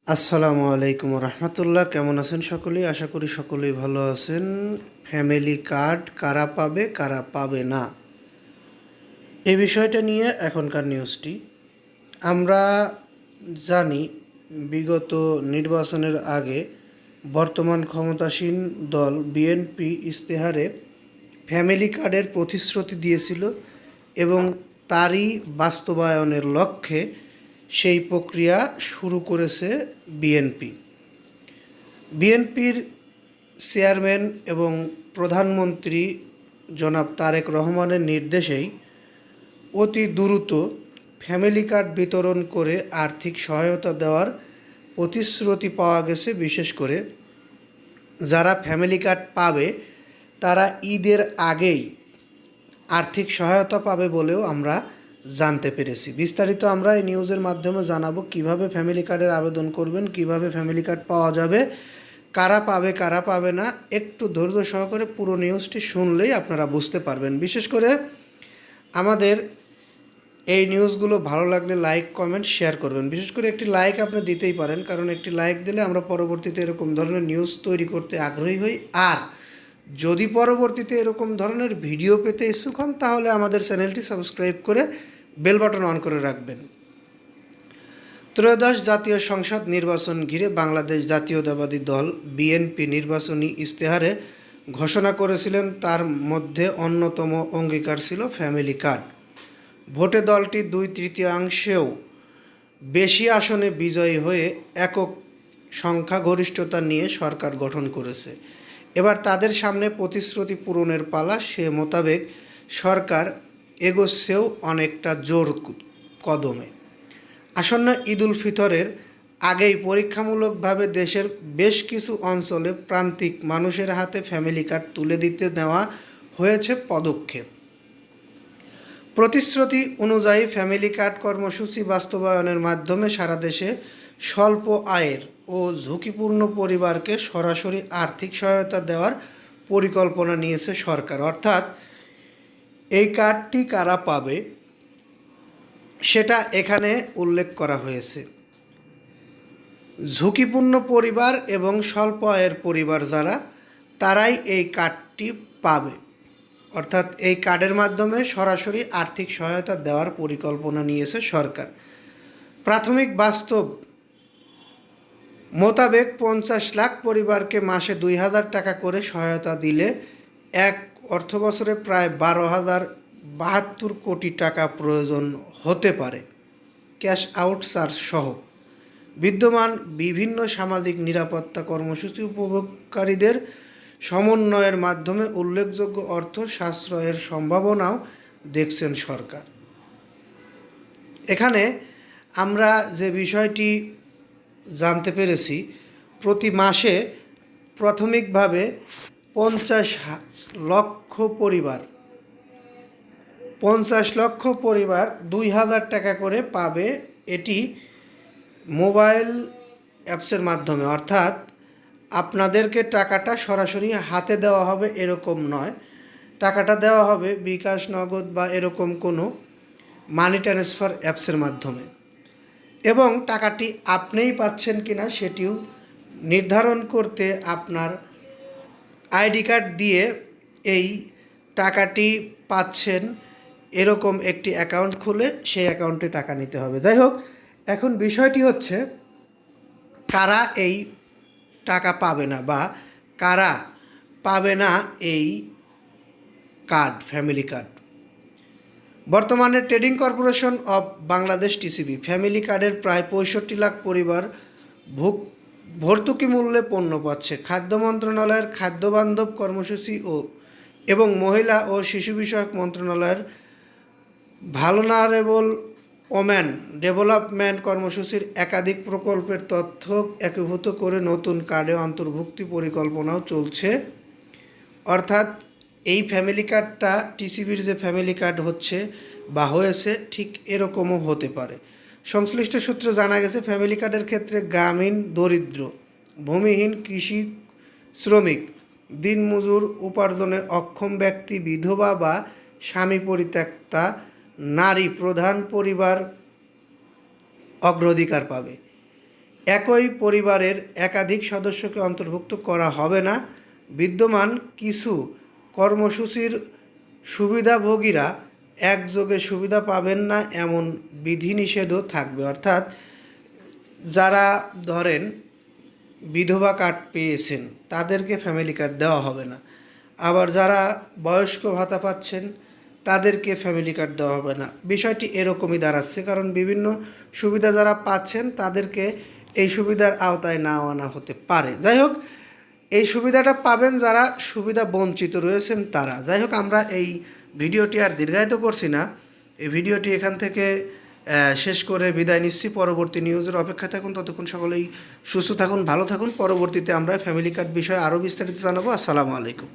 আসসালামু আলাইকুম রহমতুল্লাহ। কেমন আছেন সকলেই? আশা করি সকলেই ভালো আছেন। ফ্যামিলি কার্ড কারা পাবে কারা পাবে না, এই বিষয়টা নিয়ে এখনকার নিউজটি। আমরা জানি বিগত নির্বাচনের আগে বর্তমান ক্ষমতাসীন দল বিএনপি ইশতেহারে ফ্যামিলি কার্ডের প্রতিশ্রুতি দিয়েছিল এবং তারই বাস্তবায়নের লক্ষ্যে সেই প্রক্রিয়া শুরু করেছে বিএনপি। বিএনপির চেয়ারম্যান এবং প্রধানমন্ত্রী জনাব তারেক রহমানের নির্দেশেই অতি দ্রুত ফ্যামিলি কার্ড বিতরণ করে আর্থিক সহায়তা দেওয়ার প্রতিশ্রুতি পাওয়া গেছে। বিশেষ করে যারা ফ্যামিলি কার্ড পাবে তারা ঈদের আগেই আর্থিক সহায়তা পাবে বলেও আমরা জানতে পেরেছি। বিস্তারিত আমরা এই নিউজের মাধ্যমে জানাবো কিভাবে ফ্যামিলি কার্ডের আবেদন করবেন, কিভাবে ফ্যামিলি কার্ড পাওয়া যাবে, কারা পাবে কারা পাবে না। একটু ধৈর্য সহকারে পুরো নিউজটি শুনলেই আপনারা বুঝতে পারবেন। বিশেষ করে আমাদের এই নিউজগুলো ভালো লাগলে লাইক কমেন্ট শেয়ার করবেন। বিশেষ করে একটি লাইক আপনি দিতেই পারেন, কারণ একটি লাইক দিলে আমরা পরবর্তীতে এরকম ধরনের নিউজ তৈরি করতে আগ্রহী হই। আর যদি পরবর্তীতে এরকম ধরনের ভিডিও পেতে ইচ্ছুক হন তাহলে আমাদের চ্যানেলটি সাবস্ক্রাইব করে বেল বাটন অন করে রাখবেন। ত্রয়োদশ জাতীয় সংসদ নির্বাচন ঘিরে বাংলাদেশ জাতীয়তাবাদী দল বিএনপি নির্বাচনী ইশতেহারে ঘোষণা করেছিলেন, তার মধ্যে অন্যতম অঙ্গীকার ছিল ফ্যামিলি কার্ড। ভোটে দলটি 2/3 বেশি আসনে বিজয়ী হয়ে একক সংখ্যাগরিষ্ঠতা নিয়ে সরকার গঠন করেছে। এবার তাদের সামনে প্রতিশ্রুতি পূরণের পালা। সে মোতাবেক সরকার এগোচ্ছেও অনেকটা জোর কদমে। আসন্ন ঈদ উল ফিতরের আগেই পরীক্ষামূলকভাবে দেশের বেশ কিছু অঞ্চলে প্রান্তিক মানুষের হাতে ফ্যামিলি কার্ড তুলে দিতে নেওয়া হয়েছে পদক্ষেপ। প্রতিশ্রুতি অনুযায়ী ফ্যামিলি কার্ড কর্মসূচি বাস্তবায়নের মাধ্যমে সারা দেশে স্বল্প আয়ের ও ঝুঁকিপূর্ণ পরিবারকে সরাসরি আর্থিক সহায়তা দেওয়ার পরিকল্পনা নিয়েছে সরকার। অর্থাৎ এই কার্ডটি কারা পাবে সেটা এখানে উল্লেখ করা হয়েছে। ঝুঁকিপূর্ণ পরিবার এবং স্বল্প আয়ের পরিবার যারা, তারাই এই কার্ডটি পাবে। অর্থাৎ এই কার্ডের মাধ্যমে সরাসরি আর্থিক সহায়তা দেওয়ার পরিকল্পনা নিয়েছে সরকার। প্রাথমিক বাস্তব মোতাবেক 50 লাখ পরিবারকে মাসে 2,000 টাকা করে সহায়তা দিলে এক অর্থবছরে প্রায় 12,072 কোটি টাকা প্রয়োজন হতে পারে ক্যাশ আউট চার্জ সহ। বিদ্যমান বিভিন্ন সামাজিক নিরাপত্তা কর্মসূচি উপভোগকারীদের সমন্বয়ের মাধ্যমে উল্লেখযোগ্য অর্থ সাশ্রয়ের সম্ভাবনাও দেখছেন সরকার। এখানে আমরা যে বিষয়টি জানতে পেরেছি, প্রতি মাসে প্রাথমিকভাবে 50 লক্ষ পরিবার 2,000 টাকা করে পাবে। এটি মোবাইল অ্যাপসের মাধ্যমে, অর্থাৎ আপনাদেরকে টাকাটা সরাসরি হাতে দেওয়া হবে এরকম নয়। টাকাটা দেওয়া হবে বিকাশ, নগদ বা এরকম কোনো মানি ট্রান্সফার অ্যাপসের মাধ্যমে। এবং টাকাটি আপনিই পাচ্ছেন কিনা সেটিও নির্ধারণ করতে আপনার আইডি কার্ড দিয়ে এই টাকাটি পাচ্ছেন এরকম একটি অ্যাকাউন্ট খুলে সেই অ্যাকাউন্টে টাকা নিতে হবে। যাই হোক, এখন বিষয়টি হচ্ছে কারা এই টাকা পাবে না বা কারা পাবে না এই কার্ড, ফ্যামিলি কার্ড। বর্তমানে trading corporation of Bangladesh TCB family কার্ডের প্রায় 65 লাখ পরিবার ভর্তুকি মূল্যে পণ্য পাচ্ছে। খাদ্য মন্ত্রণালয়ের খাদ্য বান্ধব কর্মসূচি এবং মহিলা ও শিশু বিষয়ক মন্ত্রণালয়ের ভালনারেবল ওম্যান ডেভেলপমেন্ট কর্মসূচির একাধিক প্রকল্পের তথ্য একীভূত করে নতুন কার্ডে অন্তর্ভুক্তি পরিকল্পনাও চলছে। অর্থাৎ এই ফ্যামিলি কার্ডটা টিসিবির যে ফ্যামিলি কার্ড হচ্ছে বা হয়েছে ঠিক এরকমও হতে পারে। সংশ্লিষ্ট সূত্রে জানা গেছে, ফ্যামিলি কার্ডের ক্ষেত্রে গ্রামীণ দরিদ্র, ভূমিহীন, কৃষি শ্রমিক, দিনমজুর, উপার্জনে অক্ষম ব্যক্তি, বিধবা বা স্বামী পরিত্যক্তা নারী প্রধান পরিবার অগ্রাধিকার পাবে। একই পরিবারের একাধিক সদস্যকে অন্তর্ভুক্ত করা হবে না। বিদ্যমান কিছু কর্মসূচির সুবিধাভোগীরা একযোগে সুবিধা পাবেন না এমন বিধিনিষেধও থাকবে। অর্থাৎ যারা ধরেন বিধবা কার্ড পেয়েছেন তাদেরকে ফ্যামিলি কার্ড দেওয়া হবে না, আবার যারা বয়স্ক ভাতা পাচ্ছেন তাদেরকে ফ্যামিলি কার্ড দেওয়া হবে না। বিষয়টি এরকমই দাঁড়াচ্ছে, কারণ বিভিন্ন সুবিধা যারা পাচ্ছেন তাদেরকে এই সুবিধার আওতায় না আনা হতে পারে। যাই হোক, এই সুবিধাটা পাবেন যারা সুবিধা বঞ্চিত রয়েছেন তারা। যাই হোক, আমরা এই ভিডিওটি আর দীর্ঘায়িত করছি না, এই ভিডিওটি এখান থেকে শেষ করে বিদায় নিচ্ছি। পরবর্তী নিউজের অপেক্ষায় থাকুন, ততক্ষণ সকলেই সুস্থ থাকুন, ভালো থাকুন। পরবর্তীতে আমরা ফ্যামিলি কার্ড বিষয়ে আরও বিস্তারিত জানাবো। আসসালামু আলাইকুম।